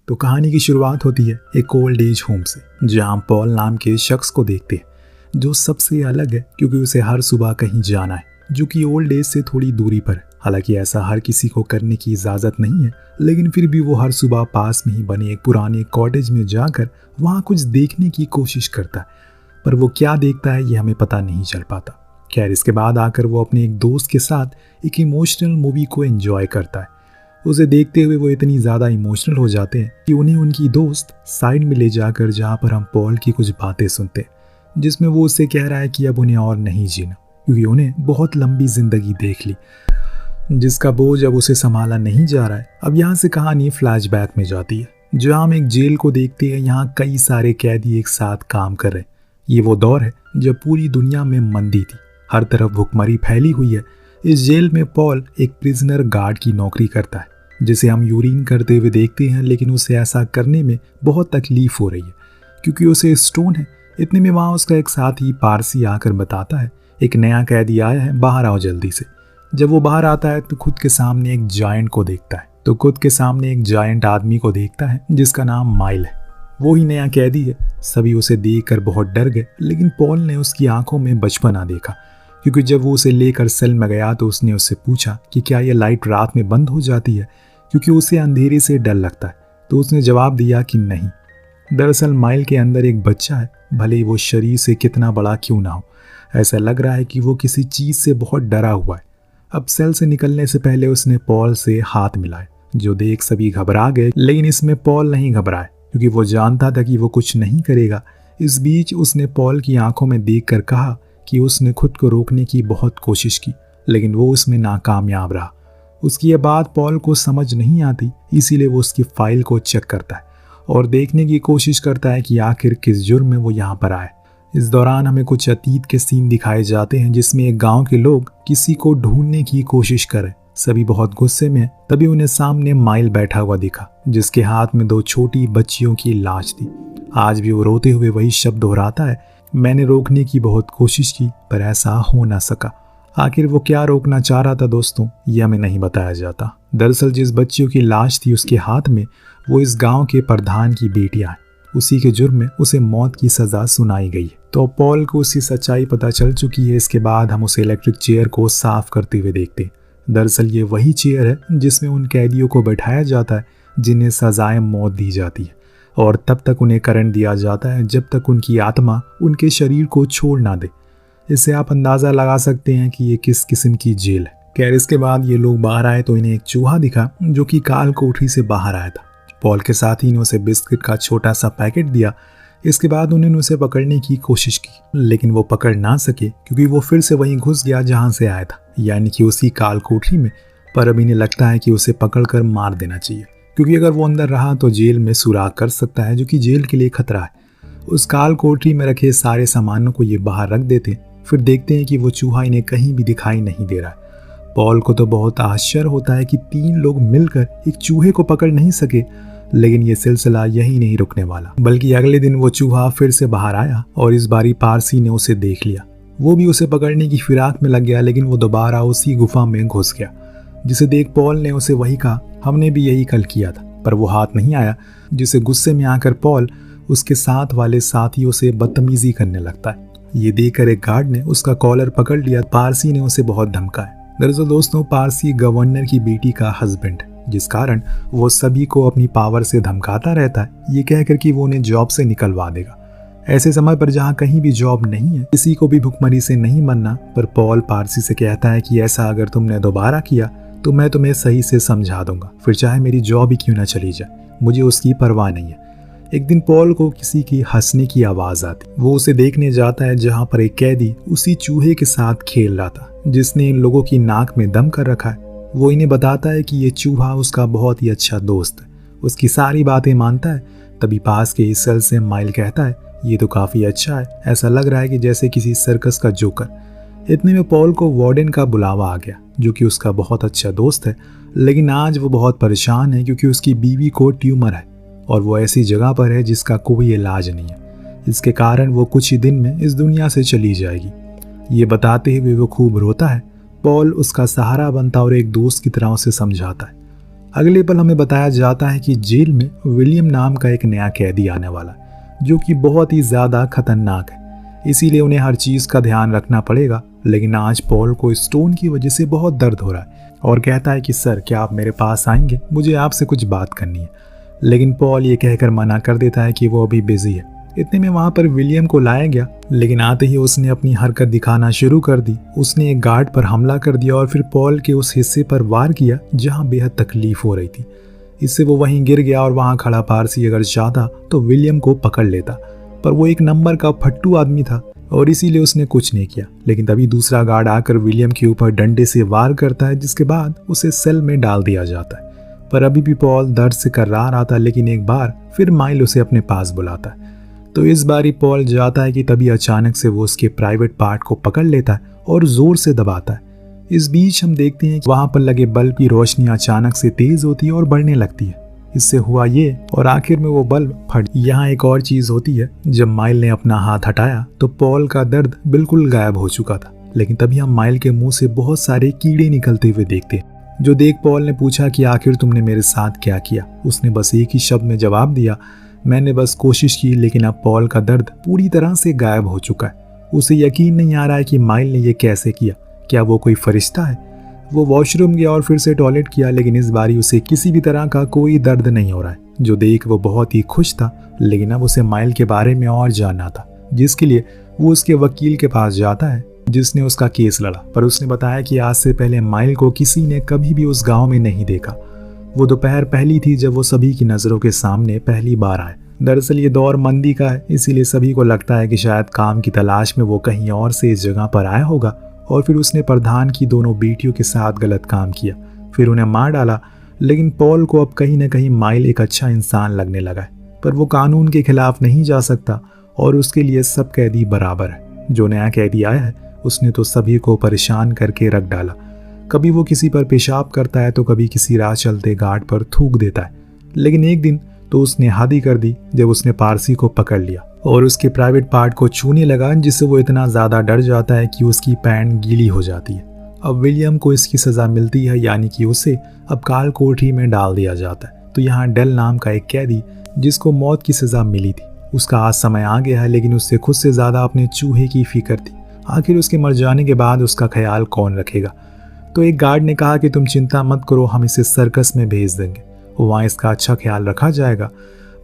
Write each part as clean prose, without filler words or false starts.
तो कहानी की शुरुआत होती है एक ओल्ड एज होम से, जहां पॉल नाम के शख्स को देखते हैं जो सबसे अलग है क्योंकि उसे हर सुबह कहीं जाना है, जो कि ओल्ड एज से थोड़ी दूरी पर है। हालांकि ऐसा हर किसी को करने की इजाज़त नहीं है, लेकिन फिर भी वो हर सुबह पास में ही बने एक पुराने कॉटेज में जाकर वहाँ कुछ देखने की कोशिश करता है, पर वो क्या देखता है ये हमें पता नहीं चल पाता। खैर, इसके बाद आकर वो अपने एक दोस्त के साथ एक इमोशनल मूवी को एंजॉय करता है। उसे देखते हुए वो इतनी ज़्यादा इमोशनल हो जाते हैं कि उन्हें उनकी दोस्त साइड में ले जाकर, जहाँ पर हम पॉल की कुछ बातें सुनते हैं जिसमें वो उससे कह रहा है कि अब उन्हें और नहीं जीना, क्योंकि उन्हें बहुत लंबी जिंदगी देख ली जिसका बोझ अब उसे संभाला नहीं जा रहा है। अब यहाँ से कहानी फ्लैशबैक में जाती है, जहाँ हम एक जेल को देखते हैं। यहाँ कई सारे कैदी एक साथ काम कर रहे हैं। ये वो दौर है जब पूरी दुनिया में मंदी थी, हर तरफ भुखमरी फैली हुई है। इस जेल में पॉल एक प्रिजनर गार्ड की नौकरी करता है, जिसे हम यूरिन करते हुए देखते हैं, लेकिन उसे ऐसा करने में बहुत तकलीफ हो रही है क्योंकि उसे स्टोन है। इतने में वहाँ उसका एक साथी पारसी आकर बताता है एक नया कैदी आया है, बाहर आओ जल्दी से। जब वो बाहर आता है तो खुद के सामने एक जायंट आदमी को देखता है जिसका नाम माइल है। वो ही नया कैदी है। सभी उसे देखकर बहुत डर गए, लेकिन पॉल ने उसकी आंखों में बचपना देखा, क्योंकि जब वो उसे लेकर सेल में गया तो उसने उससे पूछा कि क्या ये लाइट रात में बंद हो जाती है, क्योंकि उसे अंधेरे से डर लगता है। तो उसने जवाब दिया कि नहीं। दरअसल माइल के अंदर एक बच्चा है, भले ही वो शरीर से कितना बड़ा क्यों ना हो। ऐसा लग रहा है कि वो किसी चीज़ से बहुत डरा हुआ है। अब सेल से निकलने से पहले उसने पॉल से हाथ मिलाए, जो देख सभी घबरा गए, लेकिन इसमें पॉल नहीं घबराए क्योंकि वो जानता था कि वो कुछ नहीं करेगा। इस बीच उसने पॉल की आंखों में देखकर कहा कि उसने खुद को रोकने की बहुत कोशिश की, लेकिन वो उसमें नाकामयाब रहा। उसकी यह बात पॉल को समझ नहीं आती, इसीलिए वो उसकी फाइल को चेक करता है और देखने की कोशिश करता है कि आखिर किस जुर्म में वो यहाँ पर आए। इस दौरान हमें कुछ अतीत के सीन दिखाए जाते हैं, जिसमें एक गांव के लोग किसी को ढूंढने की कोशिश करें। सभी बहुत गुस्से में। तभी उन्हें सामने माइल बैठा हुआ दिखा, जिसके हाथ में 2 छोटी बच्चियों की लाश थी। आज भी वो रोते हुए वही शब्द दोहराता है, मैंने रोकने की बहुत कोशिश की पर ऐसा हो ना सका। आखिर वो क्या रोकना चाह रहा था दोस्तों, ये हमें नहीं बताया जाता। दरअसल जिस बच्चियों की लाश थी उसके हाथ में वो इस गांव के प्रधान की बेटियां हैं। उसी के जुर्म में उसे मौत की सजा सुनाई गई है। तो पॉल को उसकी सच्चाई पता चल चुकी है। इसके बाद हम उसे इलेक्ट्रिक चेयर को साफ करते हुए देखते हैं। दरअसल ये वही चेयर है जिसमें उन कैदियों को बैठाया जाता है जिन्हें सजाए मौत दी जाती है, और तब तक उन्हें करंट दिया जाता है जब तक उनकी आत्मा उनके शरीर को छोड़ ना दे। इससे आप अंदाज़ा लगा सकते हैं कि ये किस किस्म की जेल है। खैर, इसके बाद ये लोग बाहर आए तो इन्हें एक चूहा दिखा जो कि काल कोठरी से बाहर आया था। पॉल के साथी ने उसे बिस्किट का छोटा सा पैकेट दिया। इसके बाद उन्होंने उसे पकड़ने की कोशिश की, लेकिन वो पकड़ ना सके क्योंकि वो फिर से वहीं घुस गया जहां से आया था, यानी कि उसी काल कोठरी में। पर अब इन्हें लगता है कि उसे पकड़कर मार देना चाहिए, क्योंकि अगर वो अंदर रहा तो जेल में सुराग कर सकता है, जो कि जेल के लिए खतरा है। उस काल कोठरी में रखे सारे सामानों को ये बाहर रख देते हैं। फिर देखते हैं कि वो चूहा इन्हें कहीं भी दिखाई नहीं दे रहा है। पॉल को तो बहुत आश्चर्य होता है कि 3 लोग मिलकर एक चूहे को पकड़ नहीं सके, लेकिन ये सिलसिला यही नहीं रुकने वाला, बल्कि अगले दिन वो चूहा फिर से बाहर आया और इस बारी पारसी ने उसे देख लिया। वो भी उसे पकड़ने की फिराक में लग गया, लेकिन वो दोबारा उसी गुफा में घुस गया, जिसे देख पॉल ने उसे वही कहा, हमने भी यही कल किया था, पर वो हाथ नहीं आया। जिसे गुस्से में आकर पॉल उसके साथ वाले साथियों से बदतमीजी करने लगता है। ये देखकर एक गार्ड ने उसका कॉलर पकड़ लिया। पारसी ने उसे बहुत धमकाया। दरअसल दोस्तों, पारसी गवर्नर की बेटी का हस्बैंड, जिस कारण वो सभी को अपनी पावर से धमकाता रहता है, ये कहकर कि वो उन्हें जॉब से निकलवा देगा। ऐसे समय पर जहाँ कहीं भी जॉब नहीं है, किसी को भी भुखमरी से नहीं मरना। पर पॉल पारसी से कहता है कि ऐसा अगर तुमने दोबारा किया तो मैं तुम्हें सही से समझा दूंगा, फिर चाहे मेरी जॉब ही क्यों ना चली जाए, मुझे उसकी परवाह नहीं है। एक दिन पॉल को किसी की हंसने की आवाज आती। वो उसे देखने जाता है जहाँ पर एक कैदी उसी चूहे के साथ खेल रहा था जिसने इन लोगों की नाक में दम कर रखा है। वो इन्हें बताता है कि ये चूहा उसका बहुत ही अच्छा दोस्त है, उसकी सारी बातें मानता है। तभी पास के इस सेल से माइल कहता है, ये तो काफी अच्छा है, ऐसा लग रहा है कि जैसे किसी सर्कस का जोकर। इतने में पॉल को वार्डन का बुलावा आ गया, जो कि उसका बहुत अच्छा दोस्त है, लेकिन आज वो बहुत परेशान है क्योंकि उसकी बीवी को ट्यूमर है और वो ऐसी जगह पर है जिसका कोई इलाज नहीं है। इसके कारण वो कुछ ही दिन में इस दुनिया से चली जाएगी। ये बताते हुए वो खूब रोता है। पॉल उसका सहारा बनता और एक दोस्त की तरह उसे समझाता है। अगले पल हमें बताया जाता है कि जेल में विलियम नाम का एक नया कैदी आने वाला है जो कि बहुत ही ज़्यादा खतरनाक है, इसीलिए उन्हें हर चीज़ का ध्यान रखना पड़ेगा। लेकिन आज पॉल को स्टोन की वजह से बहुत दर्द हो रहा है और कहता है कि सर क्या आप मेरे पास आएंगे, मुझे आपसे कुछ बात करनी है। लेकिन पॉल ये कहकर मना कर देता है कि वो अभी बिजी है। इतने में वहाँ पर विलियम को लाया गया, लेकिन आते ही उसने अपनी हरकत दिखाना शुरू कर दी। उसने एक गार्ड पर हमला कर दिया और फिर पॉल के उस हिस्से पर वार किया जहाँ बेहद तकलीफ हो रही थी। इससे वो वहीं गिर गया और वहाँ खड़ा पारसी अगर चाहता तो विलियम को पकड़ लेता, पर वो एक नंबर का फट्टू आदमी था और इसीलिए उसने कुछ नहीं किया। लेकिन तभी दूसरा गार्ड आकर विलियम के ऊपर डंडे से वार करता है, जिसके बाद उसे सेल में डाल दिया जाता है। पर अभी भी पॉल दर्द से कर्रा रहा था, लेकिन एक बार फिर माइल उसे अपने पास बुलाता है। तो इस बारी पॉल जाता है कि तभी अचानक से वो उसके प्राइवेट पार्ट को पकड़ लेता है और जोर से दबाता है। इस बीच हम देखते हैं कि वहां पर लगे बल्ब की रोशनी अचानक से तेज होती है और बढ़ने लगती है। इससे हुआ ये और आखिर में वो बल्ब फट। यहाँ एक और चीज होती है, जब माइल ने अपना हाथ हटाया तो पॉल का दर्द बिल्कुल गायब हो चुका था। लेकिन तभी हम माइल के मुंह से बहुत सारे कीड़े निकलते हुए देखते हैं, जो देख पॉल ने पूछा कि आखिर तुमने मेरे साथ क्या किया। उसने बस एक ही शब्द में जवाब दिया, मैंने बस कोशिश की। लेकिन अब पॉल का दर्द पूरी तरह से गायब हो चुका है। उसे यकीन नहीं आ रहा है कि माइल ने ये कैसे किया। क्या वो कोई फरिश्ता है? वो वॉशरूम गया और फिर से टॉयलेट किया, लेकिन इस बारी उसे किसी भी तरह का कोई दर्द नहीं हो रहा है, जो देख वो बहुत ही खुश था। लेकिन अब उसे माइल के बारे में और जानना था, जिसके लिए वो उसके वकील के पास जाता है जिसने उसका केस लड़ा। पर उसने बताया कि आज से पहले माइल को किसी ने कभी भी उस गाँव में नहीं देखा। वो दोपहर पहली थी जब वो सभी की नज़रों के सामने पहली बार आए। दरअसल ये दौर मंदी का है, इसीलिए सभी को लगता है कि शायद काम की तलाश में वो कहीं और से इस जगह पर आया होगा और फिर उसने प्रधान की दोनों बेटियों के साथ गलत काम किया, फिर उन्हें मार डाला। लेकिन पॉल को अब कहीं न कहीं माइल एक अच्छा इंसान लगने लगा है, पर वो कानून के खिलाफ नहीं जा सकता और उसके लिए सब कैदी बराबर है। जो नया कैदी आया है उसने तो सभी को परेशान करके रख डाला। कभी वो किसी पर पेशाब करता है तो कभी किसी राह चलते गार्ड पर थूक देता है। लेकिन एक दिन तो उसने हद ही कर दी जब उसने पारसी को पकड़ लिया और उसके प्राइवेट पार्ट को छूने लगा, जिससे वो इतना ज़्यादा डर जाता है कि उसकी पैंट गीली हो जाती है। अब विलियम को इसकी सज़ा मिलती है, यानी कि उसे अब काल कोठरी में डाल दिया जाता है। तो यहाँ डेल नाम का एक कैदी जिसको मौत की सज़ा मिली थी, उसका आज समय आ गया है, लेकिन उससे खुद से ज़्यादा अपने चूहे की फिक्र थी। आखिर उसके मर जाने के बाद उसका ख्याल कौन रखेगा। तो एक गार्ड ने कहा कि तुम चिंता मत करो, हम इसे सर्कस में भेज देंगे, वहाँ इसका अच्छा ख्याल रखा जाएगा।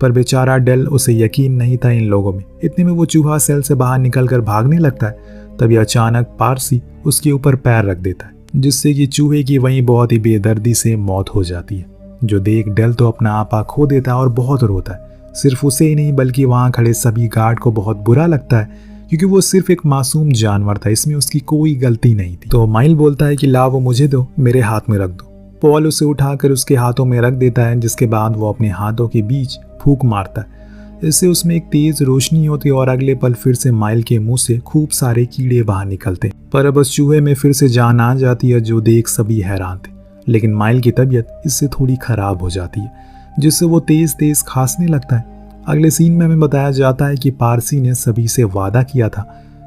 पर बेचारा डेल, उसे यकीन नहीं था इन लोगों में। इतने में वो चूहा सेल से बाहर निकलकर भागने लगता है। तभी अचानक पारसी उसके ऊपर पैर रख देता है, जिससे कि चूहे की वहीं बहुत ही बेदर्दी से मौत हो जाती है। जो देख डेल तो अपना आपा खो देता है और बहुत रोता है। सिर्फ उसे ही नहीं बल्कि वहाँ खड़े सभी गार्ड को बहुत बुरा लगता है, क्योंकि वो सिर्फ एक मासूम जानवर था, इसमें उसकी कोई गलती नहीं थी। तो माइल बोलता है कि ला वो मुझे दो, मेरे हाथ में रख दो। पॉल उसे उठाकर उसके हाथों में रख देता है, जिसके बाद वो अपने हाथों के बीच फूंक मारता है। इससे उसमें एक तेज रोशनी होती है और अगले पल फिर से माइल के मुंह से खूब सारे कीड़े बाहर निकलते। पर अब उस चूहे में फिर से जान आ जाती है, जो देख सभी हैरान थे। लेकिन माइल की तबीयत इससे थोड़ी खराब हो जाती है, जिससे वो तेज तेज खांसने लगता है। अगले सीन में हमें बताया जाता है कि पारसी ने सभी से वादा किया था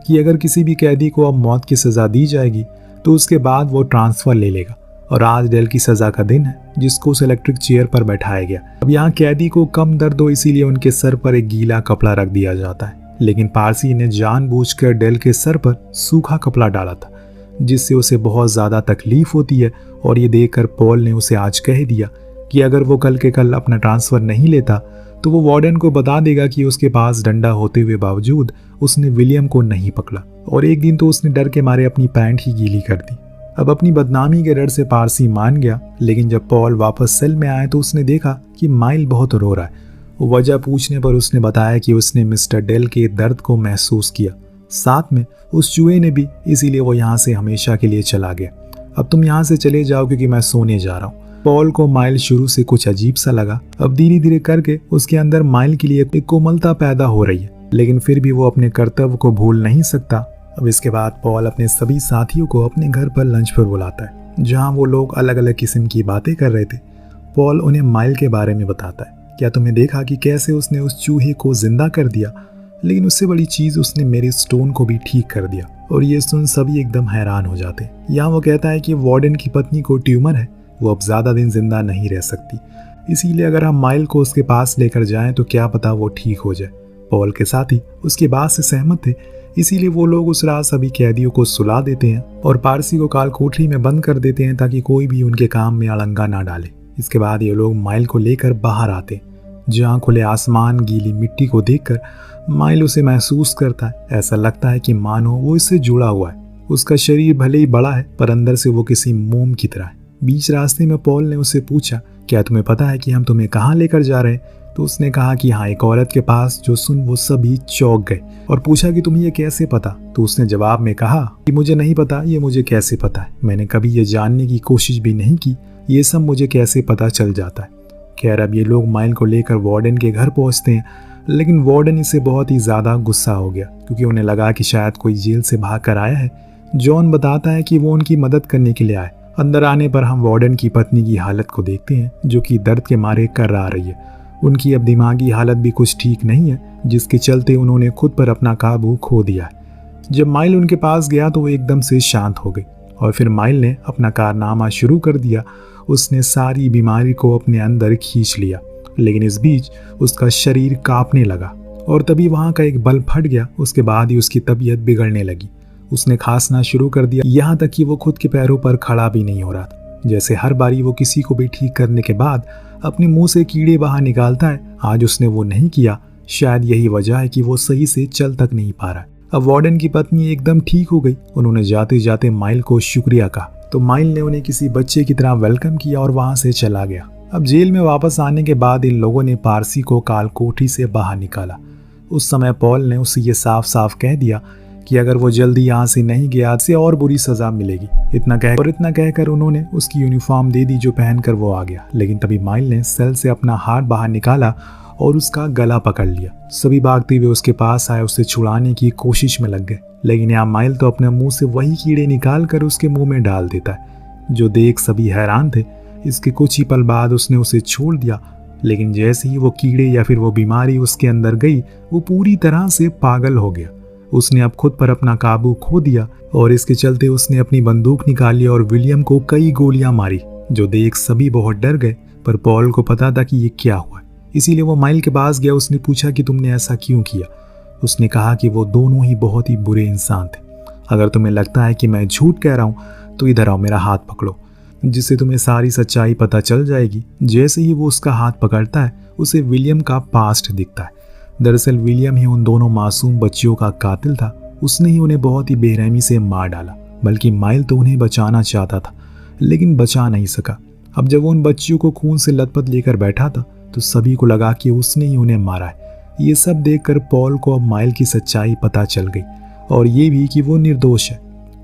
कि अगर किसी भी कैदी को अब मौत की सज़ा दी जाएगी तो उसके बाद वो ट्रांसफ़र ले लेगा। और आज डेल की सज़ा का दिन है, जिसको उस इलेक्ट्रिक चेयर पर बैठाया गया। अब यहाँ कैदी को कम दर्द हो, इसीलिए उनके सर पर एक गीला कपड़ा रख दिया जाता है। लेकिन पारसी ने जानबूझकर डेल के सर पर सूखा कपड़ा डाला था, जिससे उसे बहुत ज़्यादा तकलीफ होती है। और ये देखकर पॉल ने उसे आज कह दिया कि अगर वो कल के कल अपना ट्रांसफ़र नहीं लेता तो वो वार्डन को बता देगा कि उसके पास डंडा होते हुए बावजूद उसने विलियम को नहीं पकड़ा। और एक दिन तो उसने डर के मारे अपनी पैंट ही गीली कर दी। अब अपनी बदनामी के डर से पारसी मान गया। लेकिन जब पॉल वापस सेल में आया तो उसने देखा कि माइल बहुत रो रहा है। वजह पूछने पर उसने बताया कि उसने मिस्टर डेल के दर्द को महसूस किया, साथ में उस चूहे ने भी, इसीलिए वो यहाँ से हमेशा के लिए चला गया। अब तुम यहाँ से चले जाओ क्योंकि मैं सोने जा रहा हूँ। पॉल को माइल शुरू से कुछ अजीब सा लगा। अब धीरे धीरे करके उसके अंदर माइल के लिए एक कोमलता पैदा हो रही है, लेकिन फिर भी वो अपने कर्तव्य को भूल नहीं सकता। अब इसके बाद पॉल अपने सभी साथियों को अपने घर पर लंच पर बुलाता है, जहाँ वो लोग अलग अलग किस्म की बातें कर रहे थे। पॉल उन्हें माइल के बारे में बताता है। क्या तुमने देखा कि कैसे उसने उस चूहे को जिंदा कर दिया? लेकिन उससे बड़ी चीज, उसने मेरे स्टोन को भी ठीक कर दिया। और ये सुन सभी एकदम हैरान हो जाते। यहाँ वो कहता है कि वार्डन की पत्नी को ट्यूमर है, वो अब ज़्यादा दिन जिंदा नहीं रह सकती, इसीलिए अगर हम माइल को उसके पास लेकर जाएं तो क्या पता वो ठीक हो जाए। पॉल के साथी उसकी बात से सहमत थे, इसीलिए वो लोग उस रात सभी कैदियों को सुला देते हैं और पारसी को काल कोठरी में बंद कर देते हैं ताकि कोई भी उनके काम में अड़ंगा ना डाले। इसके बाद ये लोग माइल को लेकर बाहर आते, जहाँ खुले आसमान गीली मिट्टी को देखकर माइल उसे महसूस करता है। ऐसा लगता है कि मानो वो इससे जुड़ा हुआ है। उसका शरीर भले ही बड़ा है पर अंदर से वो किसी मोम की तरह है। बीच रास्ते में पॉल ने उससे पूछा, क्या तुम्हें पता है कि हम तुम्हें कहाँ लेकर जा रहे हैं? तो उसने कहा कि हाँ, एक औरत के पास। जो सुन वो सभी चौंक गए और पूछा कि तुम्हें ये कैसे पता? तो उसने जवाब में कहा कि मुझे नहीं पता, ये मुझे कैसे पता है, मैंने कभी ये जानने की कोशिश भी नहीं की, ये सब मुझे कैसे पता चल जाता है। खैर, अब ये लोग माइल को लेकर वार्डन के घर पहुंचते हैं, लेकिन वार्डन इससे बहुत ही ज़्यादा गुस्सा हो गया क्योंकि उन्हें लगा कि शायद कोई जेल से भाग कर आया है। जॉन बताता है कि वो उनकी मदद करने के लिए आए। अंदर आने पर हम वार्डन की पत्नी की हालत को देखते हैं जो कि दर्द के मारे कर्रा रही है। उनकी अब दिमागी हालत भी कुछ ठीक नहीं है, जिसके चलते उन्होंने खुद पर अपना काबू खो दिया है। जब माइल उनके पास गया तो वो एकदम से शांत हो गई और फिर माइल ने अपना कारनामा शुरू कर दिया। उसने सारी बीमारी को अपने अंदर खींच लिया, लेकिन इस बीच उसका शरीर कांपने लगा और तभी वहाँ का एक बल्ब फट गया। उसके बाद ही उसकी तबीयत बिगड़ने लगी। उसने खांसना शुरू कर दिया, यहाँ तक कि वो खुद के पैरों पर खड़ा भी नहीं हो रहा था। जैसे हर बारी वो किसी को भी ठीक करने के बाद अपने मुंह से कीड़े बाहर निकालता है, आज उसने वो नहीं किया। शायद यही वजह है कि वो सही से चल तक नहीं पा रहा है। अब वार्डन की पत्नी एकदम ठीक हो गई। उन्होंने जाते जाते माइल को शुक्रिया कहा तो माइल ने उन्हें किसी बच्चे की तरह वेलकम किया और वहां से चला गया। अब जेल में वापस आने के बाद इन लोगों ने पारसी को काल कोठरी से बाहर निकाला। उस समय पॉल ने उसे ये साफ साफ कह दिया कि अगर वो जल्दी यहाँ से नहीं गया तो और बुरी सजा मिलेगी। इतना कहकर उन्होंने उसकी यूनिफॉर्म दे दी जो पहनकर वो आ गया। लेकिन तभी माइल ने सेल से अपना हाथ बाहर निकाला और उसका गला पकड़ लिया। सभी भागते हुए उसके पास आए, उसे छुड़ाने की कोशिश में लग गए, लेकिन यहाँ माइल तो अपने मुंह से वही कीड़े निकाल कर उसके मुंह में डाल देता है, जो देख सभी हैरान थे। इसके कुछ ही पल बाद उसने उसे छोड़ दिया, लेकिन जैसे ही वो कीड़े या फिर वो बीमारी उसके अंदर गई, वो पूरी तरह से पागल हो गया। उसने अब खुद पर अपना काबू खो दिया और इसके चलते उसने अपनी बंदूक निकाली और विलियम को कई गोलियां मारी, जो देख सभी बहुत डर गए। पर पॉल को पता था कि ये क्या हुआ, इसीलिए वो माइल के पास गया। उसने पूछा कि तुमने ऐसा क्यों किया? उसने कहा कि वो दोनों ही बहुत ही बुरे इंसान थे। अगर तुम्हें लगता है कि मैं झूठ कह रहा हूँ तो इधर आओ, मेरा हाथ पकड़ो, जिससे तुम्हें सारी सच्चाई पता चल जाएगी। जैसे ही वो उसका हाथ पकड़ता है, उसे विलियम का पास्ट दिखता है। दरअसल विलियम ही उन दोनों मासूम बच्चियों का कातिल था। उसने ही उन्हें बहुत ही बेरहमी से मार डाला। बल्कि माइल तो उन्हें बचाना चाहता था, लेकिन बचा नहीं सका। अब जब वो उन बच्चियों को खून से लथपथ लेकर बैठा था तो सभी को लगा कि उसने ही उन्हें मारा है। ये सब देखकर पॉल को अब माइल की सच्चाई पता चल गई और ये भी कि वो निर्दोष है।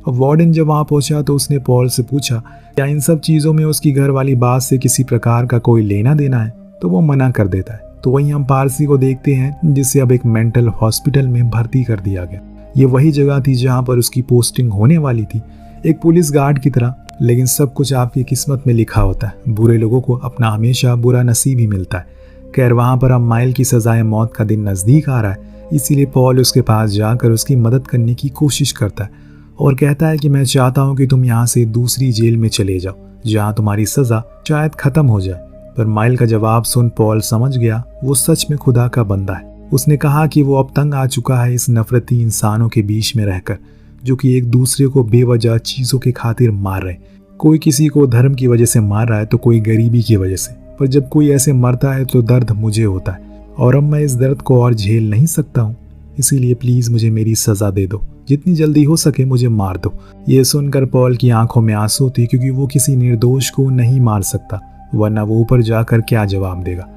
अब वार्डन जब वहाँ पहुंचा तो उसने पॉल से पूछा क्या इन सब चीज़ों में उसकी घर वाली बात से किसी प्रकार का कोई लेना देना है, तो वो मना कर देता है। तो वहीं हम पारसी को देखते हैं जिसे अब एक मेंटल हॉस्पिटल में भर्ती कर दिया गया। ये वही जगह थी जहाँ पर उसकी पोस्टिंग होने वाली थी, एक पुलिस गार्ड की तरह। लेकिन सब कुछ आपकी किस्मत में लिखा होता है, बुरे लोगों को अपना हमेशा बुरा नसीब ही मिलता है। खैर, वहाँ पर अब माइल की सजाए मौत का दिन नज़दीक आ रहा है, इसीलिए पॉल उसके पास जाकर उसकी मदद करने की कोशिश करता है और कहता है कि मैं चाहता हूँ कि तुम यहाँ से दूसरी जेल में चले जाओ जहाँ तुम्हारी सज़ा शायद ख़त्म हो जाए। पर माइल का जवाब सुन पॉल समझ गया वो सच में खुदा का बंदा है। उसने कहा कि वो अब तंग आ चुका है इस नफरती इंसानों के बीच में रहकर, जो कि एक दूसरे को बेवजह चीज़ों के खातिर मार रहे। कोई किसी को धर्म की वजह से मार रहा है तो कोई गरीबी की वजह से, पर जब कोई ऐसे मरता है तो दर्द मुझे होता है और अब मैं इस दर्द को और झेल नहीं सकता हूँ। इसीलिए प्लीज़ मुझे मेरी सज़ा दे दो, जितनी जल्दी हो सके मुझे मार दो। ये सुनकर पॉल की आंखों में आंसू थी, क्योंकि वो किसी निर्दोष को नहीं मार सकता, वरना वो ऊपर जाकर क्या जवाब देगा।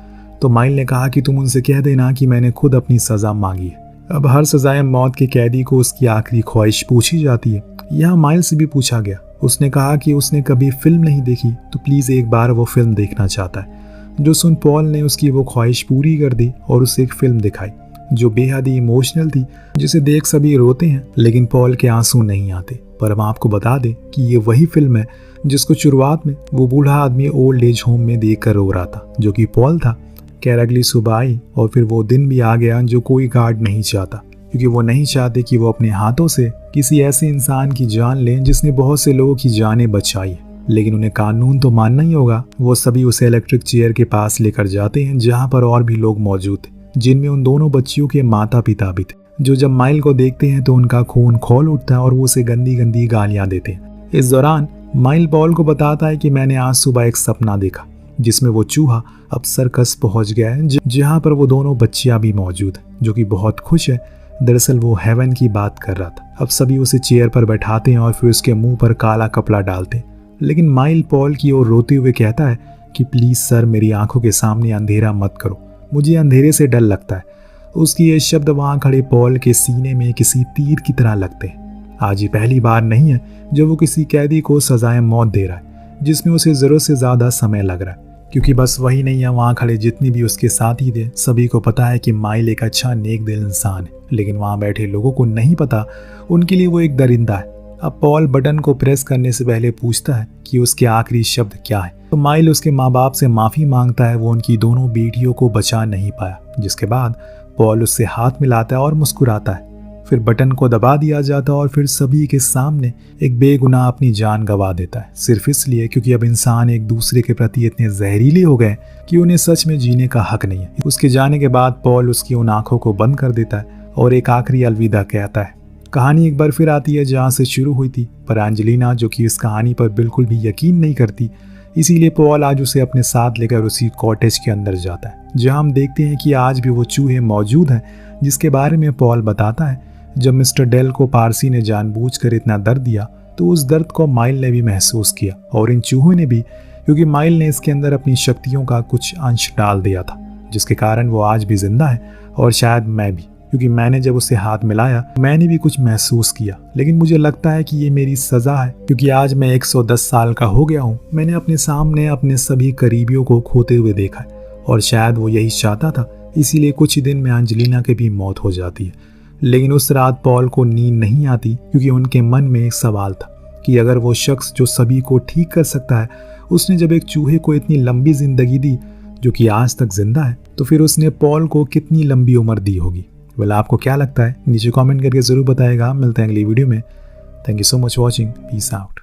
तो माइल ने कहा कि तुम उनसे कह देना कि मैंने खुद अपनी सज़ा मांगी है। अब हर सजाए मौत के कैदी को उसकी आखिरी ख्वाहिश पूछी जाती है। यहाँ माइल से भी पूछा गया। उसने कहा कि उसने कभी फिल्म नहीं देखी, तो प्लीज़ एक बार वो फिल्म देखना चाहता है। जो सुन पॉल ने उसकी वो ख्वाहिश पूरी कर दी और उसे एक फिल्म दिखाई जो बेहद ही इमोशनल थी, जिसे देख सभी रोते हैं, लेकिन पॉल के आंसू नहीं आते। पर हम आपको बता दें कि ये वही फिल्म है जिसको शुरुआत में वो बूढ़ा आदमी ओल्ड एज होम में देख कर रो रहा था, जो कि पॉल था। खैर, अगली सुबह आई और फिर वो दिन भी आ गया जो कोई गार्ड नहीं चाहता, क्योंकि वो नहीं चाहते कि वो अपने हाथों से किसी ऐसे इंसान की जान लें जिसने बहुत से लोगों की जानें बचाई है। लेकिन उन्हें कानून तो मानना ही होगा। वो सभी उसे इलेक्ट्रिक चेयर के पास लेकर जाते हैं जहाँ पर और भी लोग मौजूद थे, जिनमें उन दोनों बच्चियों के माता पिता भी थे, जो जब माइल को देखते हैं तो उनका खून खौल उठता है और वो उसे गंदी गंदी गालियां देते हैं। इस दौरान माइल पॉल को बताता है कि मैंने आज सुबह एक सपना देखा जिसमें वो चूहा अब सर्कस पहुंच गया है, जहां पर वो दोनों बच्चियां भी मौजूद हैं, जो कि बहुत खुश है। दरअसल वो हेवन की बात कर रहा था। अब सभी उसे चेयर पर बैठाते हैं और फिर उसके मुंह पर काला कपड़ा डालते हैं, लेकिन माइल पॉल की ओर रोते हुए कहता है कि प्लीज सर, मेरी आंखों के सामने अंधेरा मत करो, मुझे अंधेरे से डर लगता है। उसकी ये शब्द वहां खड़े पॉल के सीने में किसी तीर की तरह लगते हैं। आज ही पहली बार नहीं है जब वो किसी कैदी को सजाए मौत दे रहा है जिसमें उसे जरूरत से ज्यादा समय लग रहा है, क्योंकि बस वही नहीं है, वहां खड़े जितनी भी उसके साथी थे सभी को पता है कि माइल एक अच्छा नेक दिल इंसान है, लेकिन वहां बैठे लोगों को नहीं पता उनके लिए वो एक दरिंदा है। अब पॉल बटन को प्रेस करने से पहले पूछता है कि उसके आखिरी शब्द क्या है, तो माइल उसके माँ बाप से माफी मांगता है, वो उनकी दोनों बेटियों को बचा नहीं पाया। जिसके बाद पॉल उससे हाथ मिलाता है और मुस्कुराता है। फिर बटन को दबा दिया जाता है और फिर सभी के सामने एक बेगुनाह अपनी जान गंवा देता है, सिर्फ इसलिए क्योंकि अब इंसान एक दूसरे के प्रति इतने जहरीले हो गए कि उन्हें सच में जीने का हक नहीं है। उसके जाने के बाद पॉल उसकी उन आंखों को बंद कर देता है और एक आखिरी अलविदा कहता है। कहानी एक बार फिर आती है जहाँ से शुरू हुई थी, पर एंजेलिना जो कि इस कहानी पर बिल्कुल भी यकीन नहीं करती, इसीलिए पॉल आज उसे अपने साथ लेकर उसी कॉटेज के अंदर जाता है, जहाँ हम देखते हैं कि आज भी वो चूहे मौजूद हैं जिसके बारे में पॉल बताता है। जब मिस्टर डेल को पारसी ने जानबूझकर इतना दर्द दिया तो उस दर्द को माइल ने भी महसूस किया और इन चूहों ने भी, क्योंकि माइल ने इसके अंदर अपनी शक्तियों का कुछ अंश डाल दिया था, जिसके कारण वो आज भी जिंदा है। और शायद मैं भी, क्योंकि मैंने जब उससे हाथ मिलाया मैंने भी कुछ महसूस किया, लेकिन मुझे लगता है कि ये मेरी सजा है, क्योंकि आज मैं 110 साल का हो गया हूँ। मैंने अपने सामने अपने सभी करीबियों को खोते हुए देखा है और शायद वो यही चाहता था, इसीलिए कुछ ही दिन में एंजेलिना की भी मौत हो जाती है। लेकिन उस रात पॉल को नींद नहीं आती, क्योंकि उनके मन में एक सवाल था कि अगर वो शख्स जो सभी को ठीक कर सकता है, उसने जब एक चूहे को इतनी लंबी जिंदगी दी जो कि आज तक जिंदा है, तो फिर उसने पॉल को कितनी लंबी उम्र दी होगी। वेल, आपको क्या लगता है नीचे कमेंट करके जरूर बताएगा। मिलते हैं अगली वीडियो में। Thank you so much watching. Peace out.